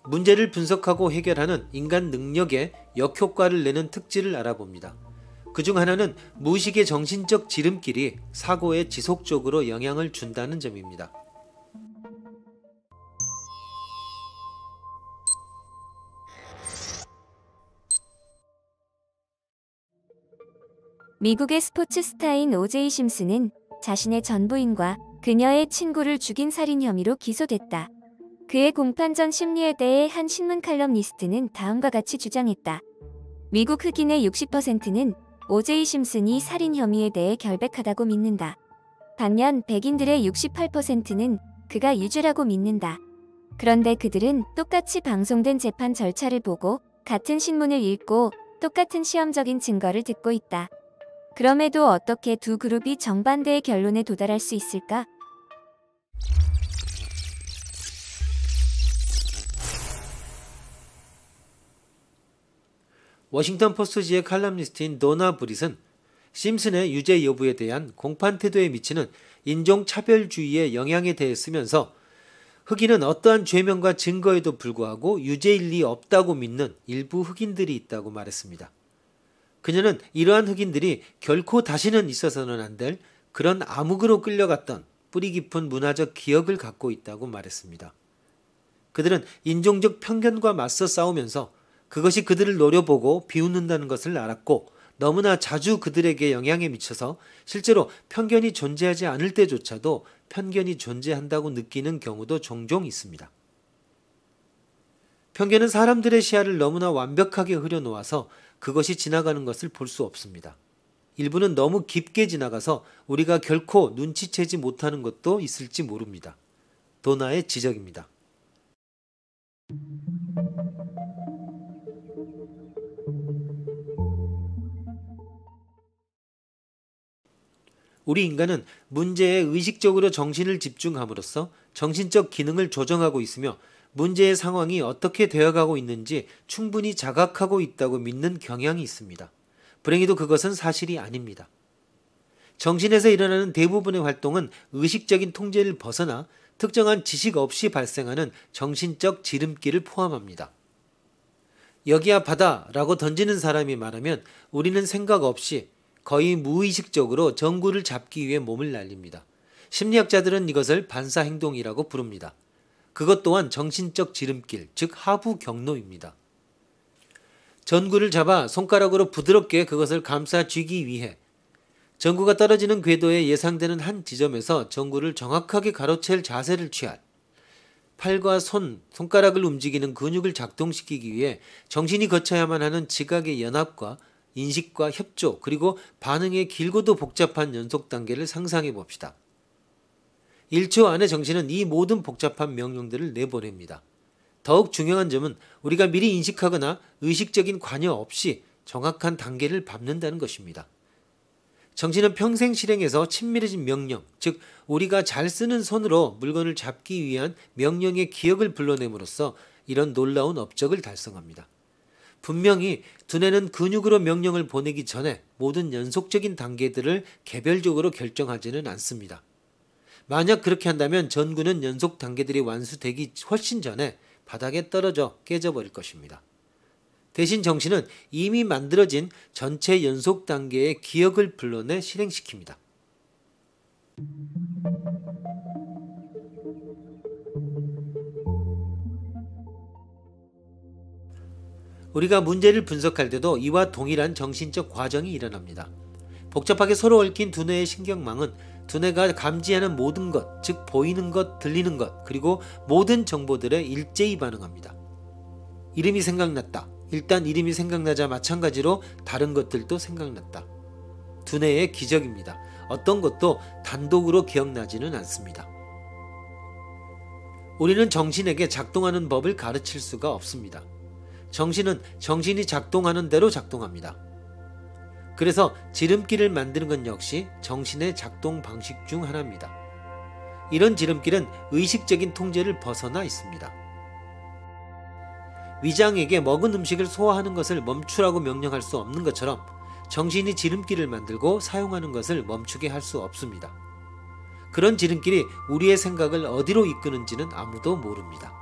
문제를 분석하고 해결하는 인간 능력의 역효과를 내는 특질을 알아봅니다. 그중 하나는 무의식의 정신적 지름길이 사고에 지속적으로 영향을 준다는 점입니다. 미국의 스포츠 스타인 오제이 심슨은 자신의 전 부인과 그녀의 친구를 죽인 살인 혐의로 기소됐다. 그의 공판 전 심리에 대해 한 신문 칼럼니스트는 다음과 같이 주장했다. 미국 흑인의 60%는 오제이 심슨이 살인 혐의에 대해 결백하다고 믿는다. 반면 백인들의 68%는 그가 유죄라고 믿는다. 그런데 그들은 똑같이 방송된 재판 절차를 보고 같은 신문을 읽고 똑같은 시험적인 증거를 듣고 있다. 그럼에도 어떻게 두 그룹이 정반대의 결론에 도달할 수 있을까? 워싱턴 포스트지의 칼럼니스트인 도나 브릿은 심슨의 유죄 여부에 대한 공판 태도에 미치는 인종차별주의의 영향에 대해 쓰면서 흑인은 어떠한 죄명과 증거에도 불구하고 유죄일 리 없다고 믿는 일부 흑인들이 있다고 말했습니다. 그녀는 이러한 흑인들이 결코 다시는 있어서는 안 될 그런 암흑으로 끌려갔던 뿌리 깊은 문화적 기억을 갖고 있다고 말했습니다. 그들은 인종적 편견과 맞서 싸우면서 그것이 그들을 노려보고 비웃는다는 것을 알았고 너무나 자주 그들에게 영향에 미쳐서 실제로 편견이 존재하지 않을 때조차도 편견이 존재한다고 느끼는 경우도 종종 있습니다. 편견은 사람들의 시야를 너무나 완벽하게 흐려놓아서 그것이 지나가는 것을 볼 수 없습니다. 일부는 너무 깊게 지나가서 우리가 결코 눈치채지 못하는 것도 있을지 모릅니다. 도나의 지적입니다. 우리 인간은 문제에 의식적으로 정신을 집중함으로써 정신적 기능을 조정하고 있으며 문제의 상황이 어떻게 되어가고 있는지 충분히 자각하고 있다고 믿는 경향이 있습니다. 불행히도 그것은 사실이 아닙니다. 정신에서 일어나는 대부분의 활동은 의식적인 통제를 벗어나 특정한 지식 없이 발생하는 정신적 지름길을 포함합니다. 여기야 바다라고 던지는 사람이 말하면 우리는 생각 없이 거의 무의식적으로 전구를 잡기 위해 몸을 날립니다. 심리학자들은 이것을 반사행동이라고 부릅니다. 그것 또한 정신적 지름길, 즉 하부 경로입니다. 전구를 잡아 손가락으로 부드럽게 그것을 감싸 쥐기 위해 전구가 떨어지는 궤도에 예상되는 한 지점에서 전구를 정확하게 가로챌 자세를 취할, 팔과 손가락을 움직이는 근육을 작동시키기 위해 정신이 거쳐야만 하는 지각의 연합과 인식과 협조, 그리고 반응의 길고도 복잡한 연속 단계를 상상해 봅시다. 1초 안에 정신은 이 모든 복잡한 명령들을 내보냅니다. 더욱 중요한 점은 우리가 미리 인식하거나 의식적인 관여 없이 정확한 단계를 밟는다는 것입니다. 정신은 평생 실행에서 친밀해진 명령, 즉 우리가 잘 쓰는 손으로 물건을 잡기 위한 명령의 기억을 불러냄으로써 이런 놀라운 업적을 달성합니다. 분명히 두뇌는 근육으로 명령을 보내기 전에 모든 연속적인 단계들을 개별적으로 결정하지는 않습니다. 만약 그렇게 한다면 전구는 연속 단계들이 완수되기 훨씬 전에 바닥에 떨어져 깨져버릴 것입니다. 대신 정신은 이미 만들어진 전체 연속 단계의 기억을 불러내 실행시킵니다. 우리가 문제를 분석할 때도 이와 동일한 정신적 과정이 일어납니다. 복잡하게 서로 얽힌 두뇌의 신경망은 두뇌가 감지하는 모든 것, 즉 보이는 것, 들리는 것, 그리고 모든 정보들에 일제히 반응합니다. 이름이 생각났다. 일단 이름이 생각나자 마찬가지로 다른 것들도 생각났다. 두뇌의 기적입니다. 어떤 것도 단독으로 기억나지는 않습니다. 우리는 정신에게 작동하는 법을 가르칠 수가 없습니다. 정신은 정신이 작동하는 대로 작동합니다. 그래서 지름길을 만드는 것 역시 정신의 작동 방식 중 하나입니다. 이런 지름길은 의식적인 통제를 벗어나 있습니다. 위장에게 먹은 음식을 소화하는 것을 멈추라고 명령할 수 없는 것처럼 정신이 지름길을 만들고 사용하는 것을 멈추게 할 수 없습니다. 그런 지름길이 우리의 생각을 어디로 이끄는지는 아무도 모릅니다.